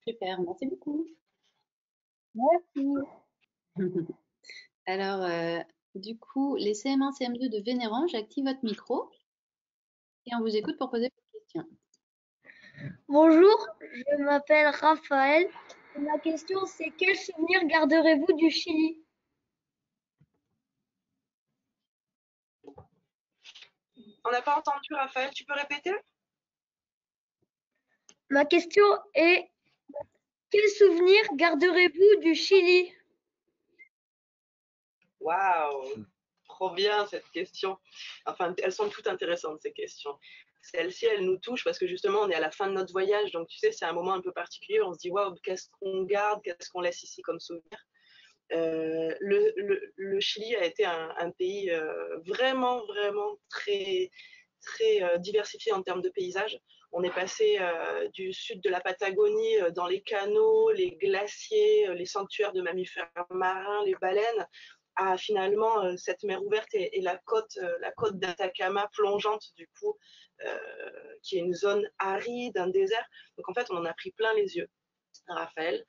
Super, merci beaucoup. Merci. Alors, du coup, les CM1, CM2 de Vénérand, j'active votre micro et on vous écoute pour poser vos questions. Bonjour, je m'appelle Raphaël. Ma question, c'est quel souvenir garderez-vous du Chili? On n'a pas entendu, Raphaël, tu peux répéter? Ma question est quel souvenir garderez-vous du Chili? Waouh, trop bien cette question. Enfin, elles sont toutes intéressantes ces questions. Celle-ci, elle nous touche parce que justement, on est à la fin de notre voyage. Donc, tu sais, c'est un moment un peu particulier. On se dit, waouh, qu'est-ce qu'on garde, qu'est-ce qu'on laisse ici comme souvenir. Le Chili a été un pays vraiment, vraiment très, très diversifié en termes de paysages. On est passé du sud de la Patagonie dans les canaux, les glaciers, les sanctuaires de mammifères marins, les baleines, à finalement cette mer ouverte et la côte d'Atacama plongeante du coup, qui est une zone aride, un désert. Donc en fait, on en a pris plein les yeux, Raphaël.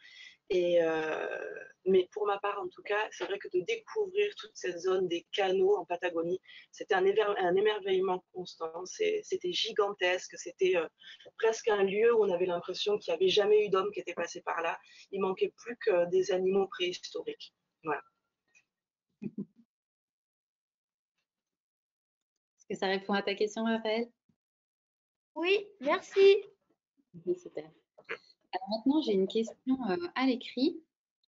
Mais pour ma part, en tout cas, c'est vrai que de découvrir toute cette zone des canaux en Patagonie, c'était un émerveillement constant. C'était gigantesque. C'était presque un lieu où on avait l'impression qu'il n'y avait jamais eu d'homme qui était passé par là. Il manquait plus que des animaux préhistoriques. Voilà. Est-ce que ça répond à ta question, Raphaël? Oui, merci. Super. Alors maintenant, j'ai une question à l'écrit.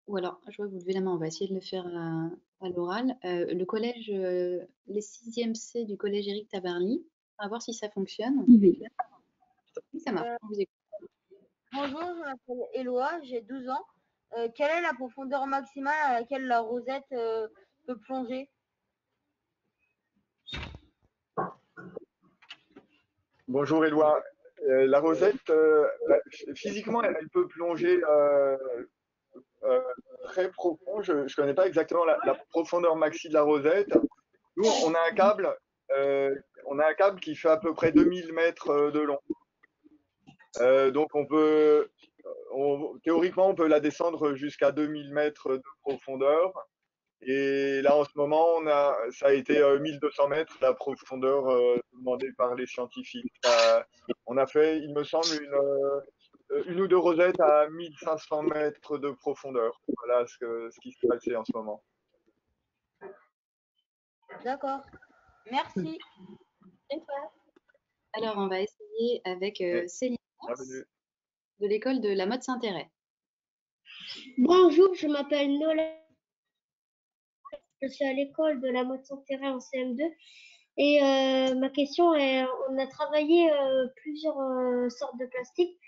Ou alors, je vois que vous levez la main, on va essayer de le faire à l'oral. Le collège, les 6e C du collège Éric Tabarly, on va voir si ça fonctionne. Oui, ça marche. On vous écoute. Bonjour, je m'appelle Éloi, j'ai 12 ans. Quelle est la profondeur maximale à laquelle la rosette peut plonger? Bonjour Éloi. La rosette, physiquement, elle peut plonger très profond. Je ne connais pas exactement la profondeur maxi de la rosette. Nous, on a un câble qui fait à peu près 2000 mètres de long. Donc, théoriquement, on peut la descendre jusqu'à 2000 mètres de profondeur. Et là, en ce moment, ça a été 1200 mètres, la profondeur demandée par les scientifiques. On a fait, il me semble, une ou deux rosettes à 1500 mètres de profondeur. Voilà ce qui s'est passé en ce moment. D'accord. Merci. Alors, on va essayer avec Céline de l'école de la Motte Saint-Héret. Bonjour, je m'appelle Nola. Je suis à l'école de la Motte Saint-Héret en CM2. Et ma question est, on a travaillé plusieurs sortes de plastique.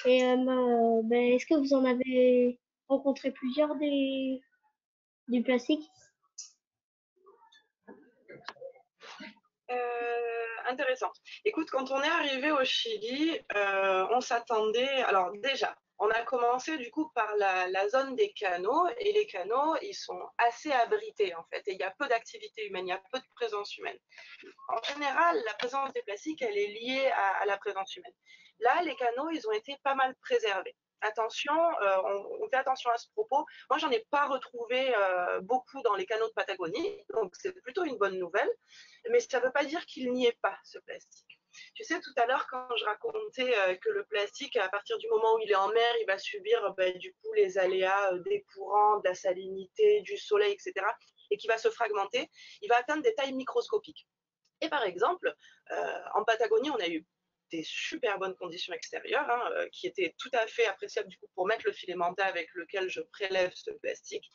Et est-ce que vous en avez rencontré plusieurs du plastique? Intéressant. Écoute, quand on est arrivé au Chili, on s'attendait. Alors déjà, on a commencé du coup par la zone des canaux, et les canaux, ils sont assez abrités en fait, et il y a peu d'activité humaine, il y a peu de présence humaine. En général, la présence des plastiques, elle est liée à la présence humaine. Là, les canaux, ils ont été pas mal préservés. Attention, on fait attention à ce propos. Moi, j'en ai pas retrouvé beaucoup dans les canaux de Patagonie, donc c'est plutôt une bonne nouvelle. Mais ça ne veut pas dire qu'il n'y ait pas ce plastique. Tu sais, tout à l'heure, quand je racontais que le plastique, à partir du moment où il est en mer, il va subir du coup les aléas des courants, de la salinité, du soleil, etc., et qui va se fragmenter, il va atteindre des tailles microscopiques. Et par exemple, en Patagonie, on a eu des super bonnes conditions extérieures qui étaient tout à fait appréciables du coup pour mettre le filamentat avec lequel je prélève ce plastique.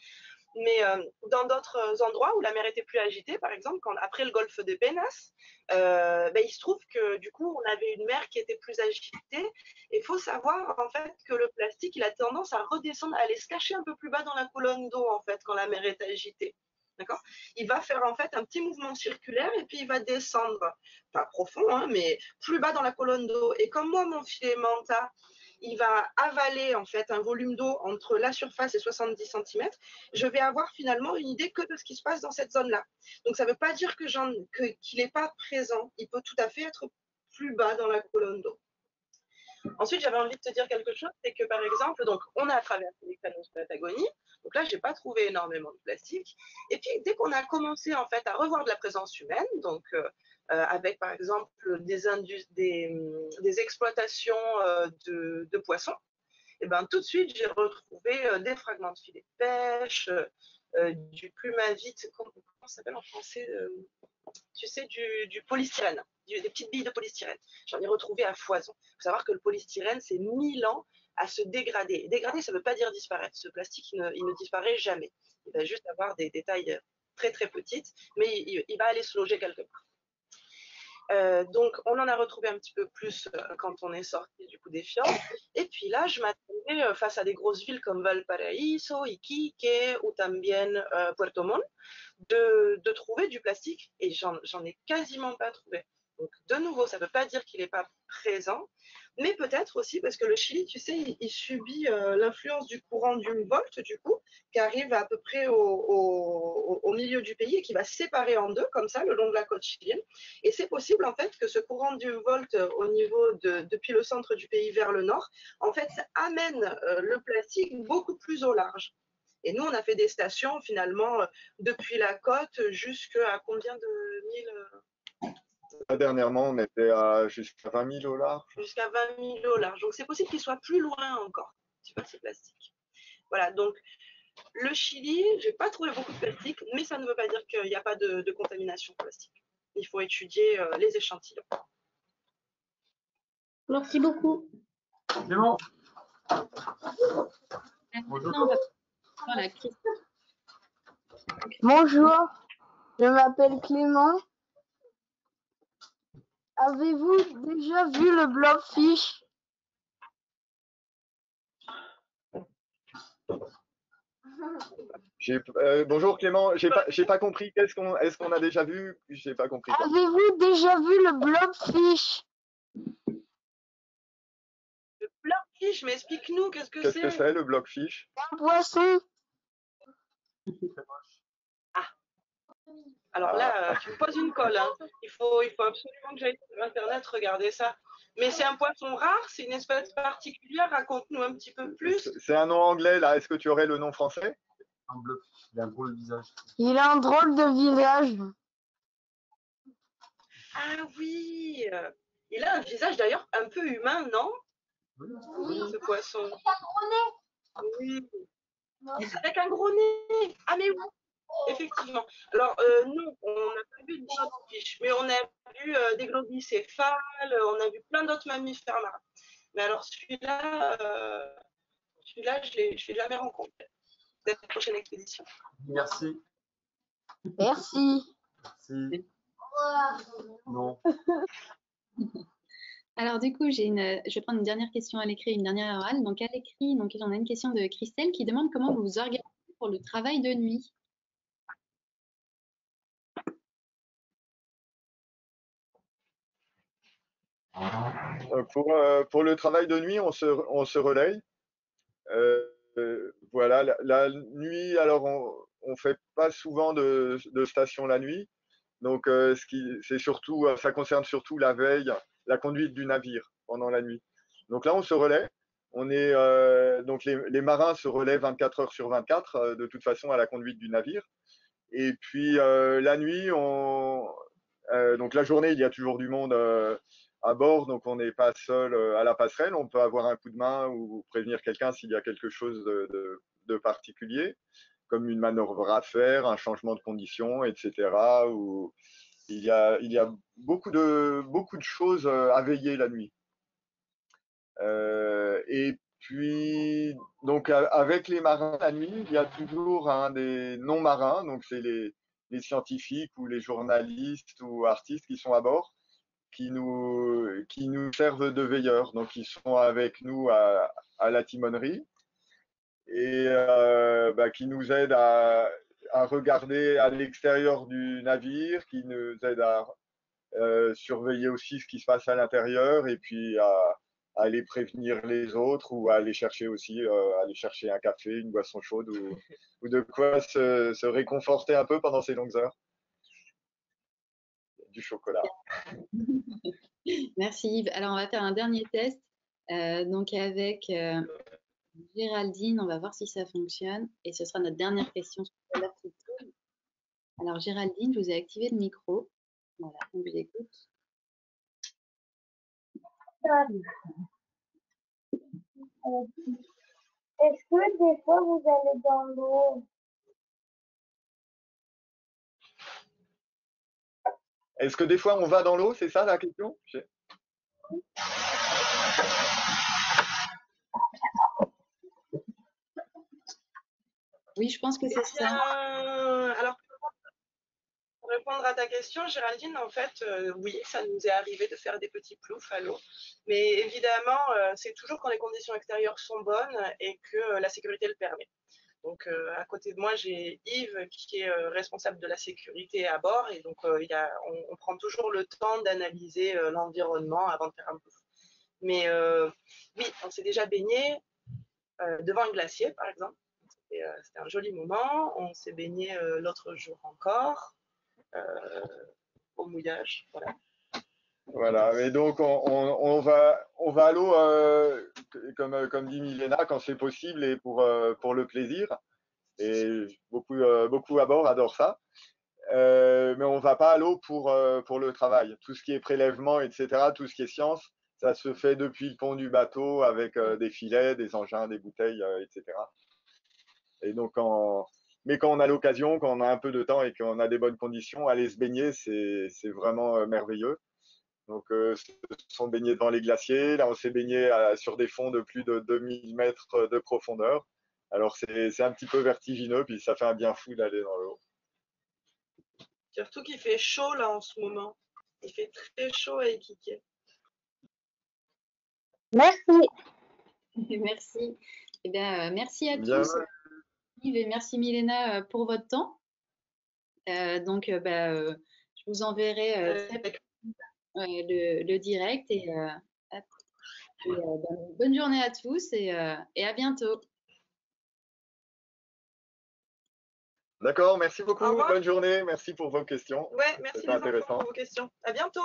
Mais dans d'autres endroits où la mer était plus agitée, par exemple, après le golfe de Penas, il se trouve que du coup, on avait une mer qui était plus agitée. Et il faut savoir en fait que le plastique, il a tendance à redescendre, à aller se cacher un peu plus bas dans la colonne d'eau en fait quand la mer est agitée. D'accord ? Il va faire en fait un petit mouvement circulaire et puis il va descendre, pas profond, mais plus bas dans la colonne d'eau. Et comme moi, mon filamentat, il va avaler en fait un volume d'eau entre la surface et 70 cm, je vais avoir finalement une idée que de ce qui se passe dans cette zone-là. Donc ça ne veut pas dire qu'il n'est pas présent, il peut tout à fait être plus bas dans la colonne d'eau. Ensuite, j'avais envie de te dire quelque chose, c'est que par exemple, donc, on a traversé les canaux de Patagonie, donc là, j'ai pas trouvé énormément de plastique. Et puis, dès qu'on a commencé en fait à revoir de la présence humaine, donc avec par exemple des exploitations de poissons, et ben tout de suite, j'ai retrouvé des fragments de filets de pêche, du plumavite, comment ça s'appelle en français tu sais, du polystyrène, des petites billes de polystyrène. J'en ai retrouvé à foison. Il faut savoir que le polystyrène, c'est 1000 ans à se dégrader. Et dégrader, ça ne veut pas dire disparaître. Ce plastique, il ne disparaît jamais. Il va juste avoir des tailles très très petites, mais il va aller se loger quelque part. Donc, on en a retrouvé un petit peu plus quand on est sorti du coup des fjords. Et puis là, je m'attendais face à des grosses villes comme Valparaíso, Iquique ou también Puerto Montt de trouver du plastique et j'en ai quasiment pas trouvé. Donc, de nouveau, ça ne veut pas dire qu'il n'est pas présent, mais peut-être aussi parce que le Chili, tu sais, il subit l'influence du courant d'Humboldt, du coup, qui arrive à peu près au milieu du pays et qui va se séparer en deux, comme ça, le long de la côte chilienne. Et c'est possible, en fait, que ce courant d'Humboldt, au niveau depuis le centre du pays vers le nord, en fait, ça amène le plastique beaucoup plus au large. Et nous, on a fait des stations, finalement, depuis la côte jusqu'à combien de milles Dernièrement, on était à jusqu'à 20 000 au large. Jusqu'à 20 000 au large. Donc, c'est possible qu'il soit plus loin encore, tu vois, ces plastiques. Voilà, donc le Chili, je n'ai pas trouvé beaucoup de plastique, mais ça ne veut pas dire qu'il n'y a pas de contamination plastique. Il faut étudier les échantillons. Merci beaucoup. C'est bon. Maintenant, on va voir la question. Bonjour, je m'appelle Clément. Avez-vous déjà vu le blobfish? Bonjour Clément, j'ai pas compris. Est-ce qu'on a déjà vu? J'ai pas compris. Avez-vous déjà vu le blobfish? Le blobfish, mais explique-nous, qu'est-ce que c'est? Qu'est-ce que c'est le blobfish? Un poisson. Ah. Alors là, tu me poses une colle. Hein. Il faut absolument que j'aille sur Internet regarder ça. Mais c'est un poisson rare, c'est une espèce particulière. Raconte-nous un petit peu plus. C'est un nom anglais, là. Est-ce que tu aurais le nom français? Un bleu. Il a un drôle de visage. Il a un drôle de visage. Ah oui, il a un visage d'ailleurs un peu humain, non? Oui. Ce poisson. Avec un gros nez. Oui. Avec un gros nez. Ah mais oui. Effectivement. Alors, nous, on n'a pas vu de blobfish, mais on a vu des globicéphales, on a vu plein d'autres mammifères marins. Mais alors, celui-là, je ne l'ai jamais rencontré. Peut-être la prochaine expédition. Merci. Merci. Merci. Non. Alors du coup, je vais prendre une dernière question à l'écrit et une dernière orale. Donc à l'écrit, on a une question de Christelle qui demande comment vous vous organisez pour le travail de nuit. Pour le travail de nuit, on se relaye. Voilà, la nuit, alors on fait pas souvent de station la nuit. Donc, ça concerne surtout la veille, la conduite du navire pendant la nuit. Donc là, on se relaie. Donc les marins se relaient 24 heures sur 24, de toute façon, à la conduite du navire. Et puis la nuit, donc la journée, il y a toujours du monde à bord, donc on n'est pas seul à la passerelle. On peut avoir un coup de main ou prévenir quelqu'un s'il y a quelque chose de particulier, comme une manœuvre à faire, un changement de conditions, etc. Ou il y a beaucoup de choses à veiller la nuit. Et puis, donc avec les marins la nuit, il y a toujours des non-marins, donc c'est les scientifiques ou les journalistes ou artistes qui sont à bord, qui nous servent de veilleurs. Donc ils sont avec nous à la timonerie et qui nous aident à regarder à l'extérieur du navire, qui nous aident à surveiller aussi ce qui se passe à l'intérieur et puis à aller prévenir les autres ou à aller chercher aussi aller chercher un café, une boisson chaude ou de quoi se réconforter un peu pendant ces longues heures. Du chocolat. Merci Yves. Alors on va faire un dernier test. Donc avec Géraldine, on va voir si ça fonctionne. Et ce sera notre dernière question sur l'heure qui tourne. Alors Géraldine, je vous ai activé le micro. Voilà, on vous écoute. Est-ce que des fois vous allez dans l'eau? Est-ce que des fois on va dans l'eau, c'est ça la question? Oui, je pense que c'est ça. Alors, pour répondre à ta question, Géraldine, en fait, oui, ça nous est arrivé de faire des petits ploufs à l'eau. Mais évidemment, c'est toujours quand les conditions extérieures sont bonnes et que la sécurité le permet. Donc, à côté de moi, j'ai Yves qui est responsable de la sécurité à bord. Et donc, on prend toujours le temps d'analyser l'environnement avant de faire un plouf. Mais oui, on s'est déjà baigné devant un glacier, par exemple. C'était un joli moment. On s'est baigné l'autre jour encore au mouillage. Voilà. Voilà, et donc on va à l'eau, comme dit Milena, quand c'est possible et pour le plaisir. Et beaucoup à bord adorent ça. Mais on va pas à l'eau pour le travail. Tout ce qui est prélèvement, etc., tout ce qui est science, ça se fait depuis le pont du bateau avec des filets, des engins, des bouteilles, etc. Et donc, mais quand on a l'occasion, quand on a un peu de temps et qu'on a des bonnes conditions, aller se baigner, c'est vraiment merveilleux. Donc, se sont baignés devant les glaciers. Là, on s'est baigné sur des fonds de plus de 2000 mètres de profondeur. Alors, c'est un petit peu vertigineux, puis ça fait un bien fou d'aller dans l'eau. Surtout qu'il fait chaud là en ce moment. Il fait très chaud à Iquique. Merci. Merci. Eh bien, merci à Bien. tous, Yves et merci Milena pour votre temps. Donc, je vous enverrai le direct et bonne journée à tous et à bientôt. D'accord, merci beaucoup. Au revoir. Bonne journée. Merci pour vos questions. Ouais, merci C'était intéressant. pour vos questions. À bientôt.